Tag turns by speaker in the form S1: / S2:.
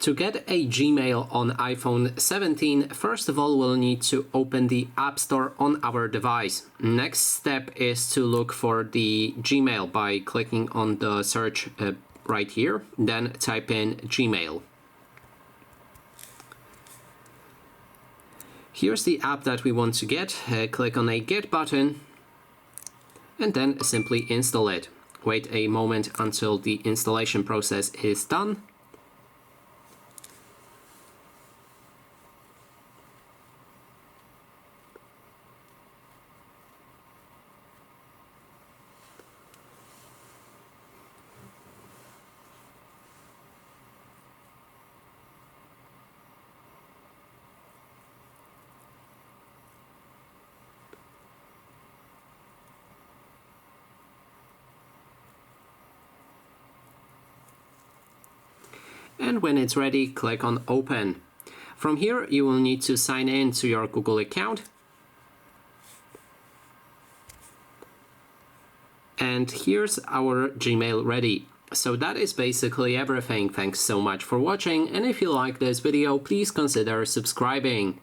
S1: To get a Gmail on iPhone 17, first of all, we'll need to open the App Store on our device. Next step is to look for the Gmail by clicking on the search right here, then type in Gmail. Here's the app that we want to get. Click on a Get button and then simply install it. Wait a moment until the installation process is done. And when it's ready, click on Open. From here, you will need to sign in to your Google account. And here's our Gmail ready. So that is basically everything. Thanks so much for watching, and if you like this video, please consider subscribing.